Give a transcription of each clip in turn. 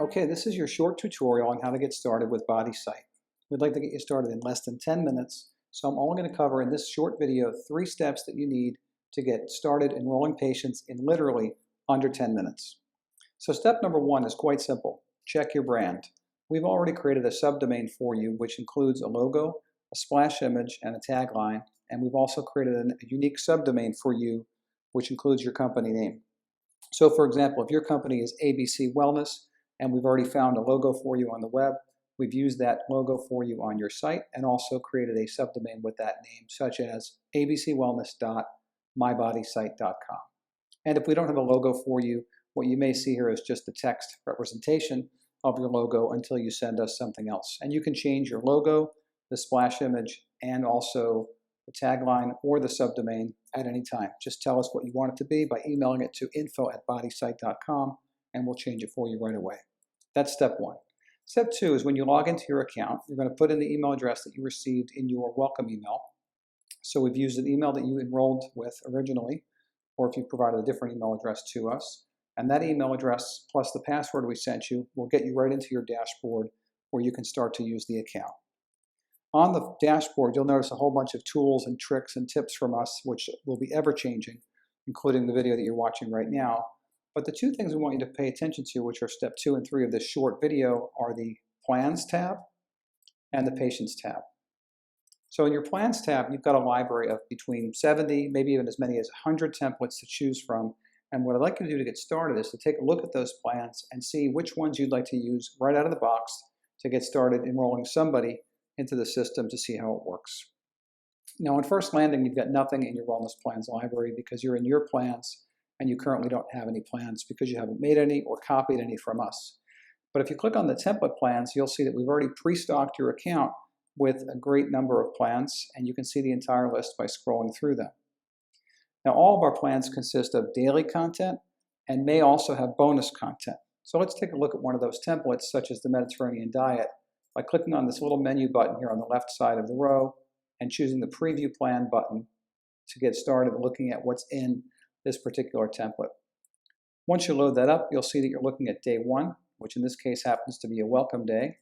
Okay, this is your short tutorial on how to get started with BodySite. We'd like to get you started in less than 10 minutes, so I'm only going to cover in this short video 3 steps that you need to get started enrolling patients in literally under 10 minutes. So step number 1 is quite simple. Check your brand. We've already created a subdomain for you, which includes a logo, a splash image, and a tagline, and we've also created a unique subdomain for you, which includes your company name. So for example, if your company is ABC Wellness, and we've already found a logo for you on the web, we've used that logo for you on your site and also created a subdomain with that name, such as abcwellness.mybodysite.com. And if we don't have a logo for you, what you may see here is just the text representation of your logo until you send us something else. And you can change your logo, the splash image, and also the tagline or the subdomain at any time. Just tell us what you want it to be by emailing it to info@bodysite.com and we'll change it for you right away. That's step 1. Step 2 is when you log into your account, you're going to put in the email address that you received in your welcome email. So we've used an email that you enrolled with originally, or if you provided a different email address to us. And that email address plus the password we sent you will get you right into your dashboard where you can start to use the account. On the dashboard, you'll notice a whole bunch of tools and tricks and tips from us, which will be ever-changing, including the video that you're watching right now. But the 2 things we want you to pay attention to, which are step 2 and 3 of this short video, are the Plans tab and the Patients tab. So in your Plans tab, you've got a library of between 70, maybe even as many as 100 templates to choose from. And what I'd like you to do to get started is to take a look at those plans and see which ones you'd like to use right out of the box to get started enrolling somebody into the system to see how it works. Now, on first landing, you've got nothing in your Wellness Plans library because you're in your plans and you currently don't have any plans because you haven't made any or copied any from us. But if you click on the template plans, you'll see that we've already pre-stocked your account with a great number of plans, and you can see the entire list by scrolling through them. Now, all of our plans consist of daily content and may also have bonus content. So let's take a look at one of those templates, such as the Mediterranean diet, by clicking on this little menu button here on the left side of the row and choosing the Preview Plan button to get started looking at what's in this particular template. Once you load that up, you'll see that you're looking at day 1, which in this case happens to be a welcome day.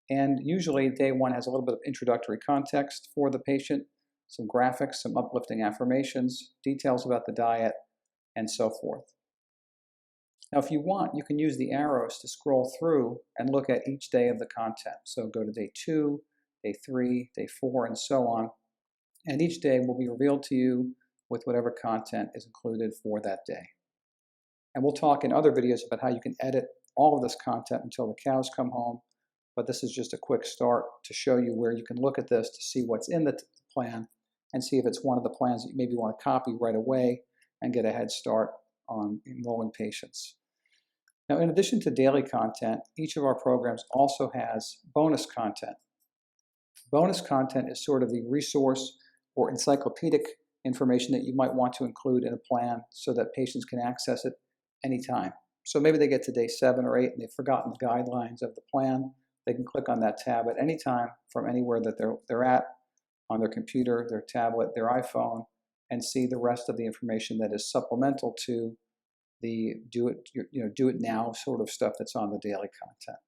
And usually day 1 has a little bit of introductory context for the patient, some graphics, some uplifting affirmations, details about the diet, and so forth. Now, if you want, you can use the arrows to scroll through and look at each day of the content. So go to day 2, day 3, day 4, and so on. And each day will be revealed to you with whatever content is included for that day. And we'll talk in other videos about how you can edit all of this content until the cows come home. But this is just a quick start to show you where you can look at this to see what's in the plan and see if it's one of the plans that you maybe want to copy right away and get a head start on enrolling patients. Now, in addition to daily content, each of our programs also has bonus content. Bonus content is sort of the resource or encyclopedic information that you might want to include in a plan so that patients can access it anytime. So maybe they get to day 7 or 8 and they've forgotten the guidelines of the plan. They can click on that tab at any time from anywhere that they're at on their computer, their tablet, their iPhone, and see the rest of the information that is supplemental to the do it now sort of stuff that's on the daily content.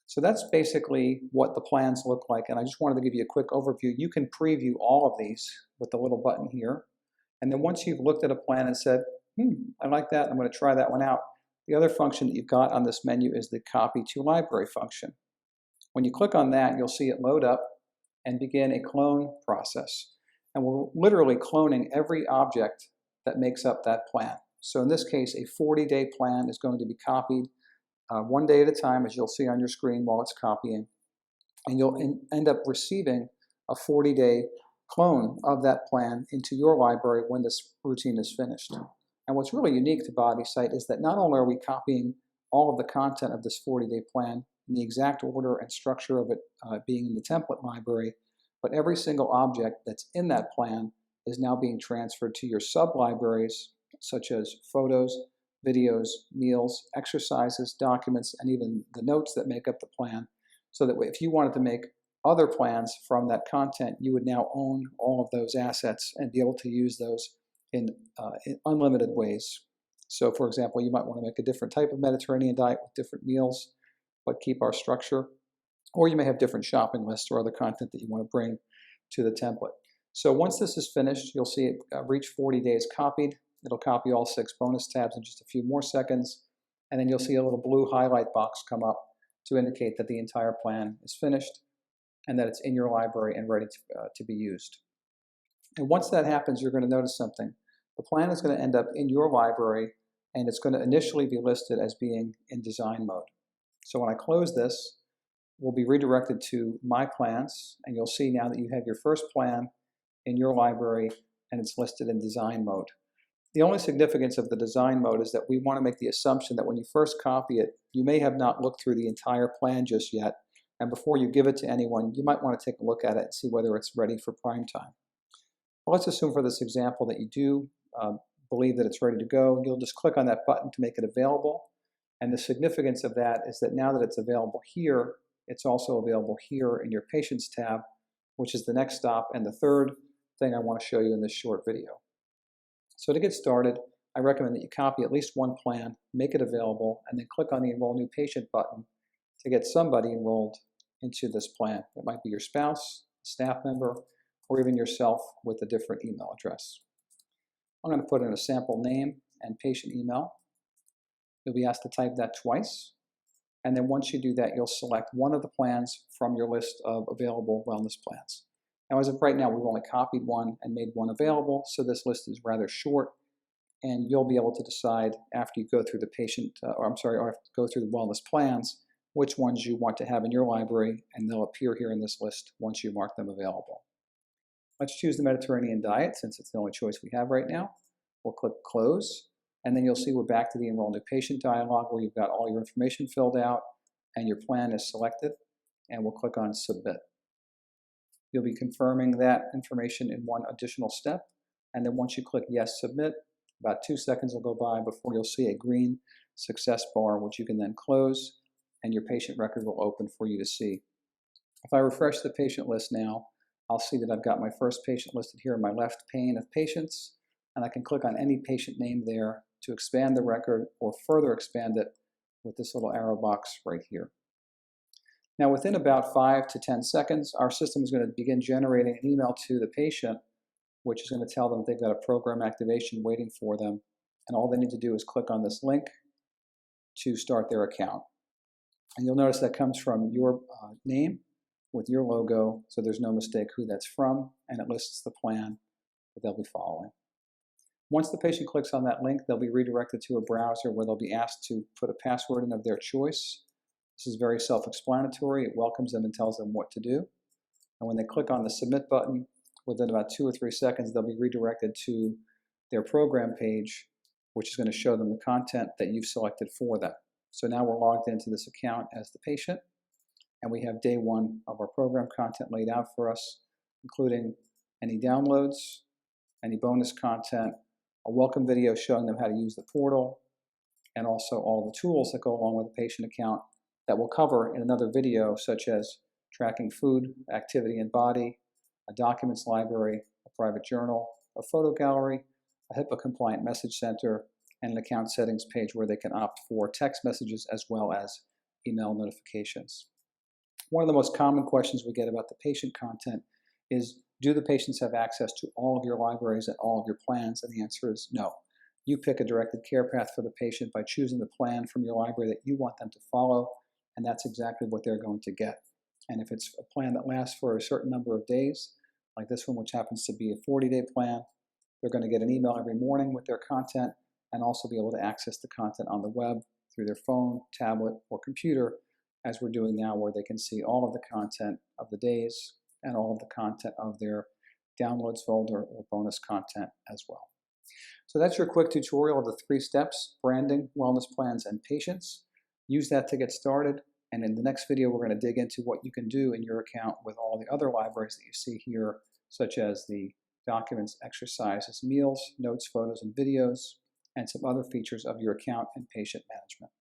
So that's basically what the plans look like, and I just wanted to give you a quick overview. You can preview all of these with the little button here, and then once you've looked at a plan and said, I like that, I'm going to try that one out, the other function that you've got on this menu is the Copy to Library function. When you click on that, you'll see it load up and begin a clone process. And we're literally cloning every object that makes up that plan. So in this case, a 40-day plan is going to be copied one day at a time, as you'll see on your screen while it's copying. And you'll end up receiving a 40-day clone of that plan into your library when this routine is finished. And what's really unique to BodySite is that not only are we copying all of the content of this 40-day plan in the exact order and structure of it being in the template library, but every single object that's in that plan is now being transferred to your sub-libraries, such as photos, videos, meals, exercises, documents, and even the notes that make up the plan, so that if you wanted to make other plans from that content, you would now own all of those assets and be able to use those in unlimited ways. So for example, you might want to make a different type of Mediterranean diet with different meals, but keep our structure. Or you may have different shopping lists or other content that you want to bring to the template. So once this is finished, you'll see it reach 40 days copied. It'll copy all 6 bonus tabs in just a few more seconds. And then you'll see a little blue highlight box come up to indicate that the entire plan is finished and that it's in your library and ready to be used. And once that happens, you're going to notice something. The plan is going to end up in your library, and it's going to initially be listed as being in design mode. So when I close this, we'll be redirected to My Plans, and you'll see now that you have your first plan in your library, and it's listed in design mode. The only significance of the design mode is that we want to make the assumption that when you first copy it, you may have not looked through the entire plan just yet, and before you give it to anyone, you might want to take a look at it and see whether it's ready for prime time. Well, let's assume for this example that you do believe that it's ready to go. You'll just click on that button to make it available, and the significance of that is that now that it's available here, it's also available here in your Patients tab, which is the next stop and the third thing I want to show you in this short video. So to get started, I recommend that you copy at least one plan, make it available, and then click on the Enroll New Patient button to get somebody enrolled into this plan. It might be your spouse, a staff member, or even yourself with a different email address. I'm going to put in a sample name and patient email. You'll be asked to type that twice. And then once you do that, you'll select one of the plans from your list of available wellness plans. Now, as of right now, we've only copied one and made one available, so this list is rather short, and you'll be able to decide after you go through or go through the wellness plans, which ones you want to have in your library, and they'll appear here in this list once you mark them available. Let's choose the Mediterranean diet since it's the only choice we have right now. We'll click Close, and then you'll see we're back to the Enroll New Patient dialog where you've got all your information filled out and your plan is selected, and we'll click on Submit. You'll be confirming that information in one additional step, and then once you click Yes, Submit, about 2 seconds will go by before you'll see a green success bar, which you can then close, and your patient record will open for you to see. If I refresh the patient list now, I'll see that I've got my first patient listed here in my left pane of patients, and I can click on any patient name there to expand the record or further expand it with this little arrow box right here. Now, within about 5 to 10 seconds, our system is going to begin generating an email to the patient, which is going to tell them they've got a program activation waiting for them, and all they need to do is click on this link to start their account. And you'll notice that comes from your name with your logo, so there's no mistake who that's from, and it lists the plan that they'll be following. Once the patient clicks on that link, they'll be redirected to a browser where they'll be asked to put a password in of their choice. This is very self-explanatory. It welcomes them and tells them what to do. And when they click on the Submit button, within about 2 or 3 seconds, they'll be redirected to their program page, which is going to show them the content that you've selected for them. So now we're logged into this account as the patient, and we have day 1 of our program content laid out for us, including any downloads, any bonus content, a welcome video showing them how to use the portal, and also all the tools that go along with the patient account that we'll cover in another video, such as tracking food, activity, and body, a documents library, a private journal, a photo gallery, a HIPAA-compliant message center, and an account settings page where they can opt for text messages as well as email notifications. One of the most common questions we get about the patient content is, do the patients have access to all of your libraries and all of your plans? And the answer is no. You pick a directed care path for the patient by choosing the plan from your library that you want them to follow, and that's exactly what they're going to get. And if it's a plan that lasts for a certain number of days, like this one, which happens to be a 40-day plan, they're going to get an email every morning with their content and also be able to access the content on the web through their phone, tablet, or computer, as we're doing now, where they can see all of the content of the days and all of the content of their downloads folder or bonus content as well. So that's your quick tutorial of the 3 steps: branding, wellness plans, and patients. Use that to get started. And in the next video, we're going to dig into what you can do in your account with all the other libraries that you see here, such as the documents, exercises, meals, notes, photos, and videos, and some other features of your account and patient management.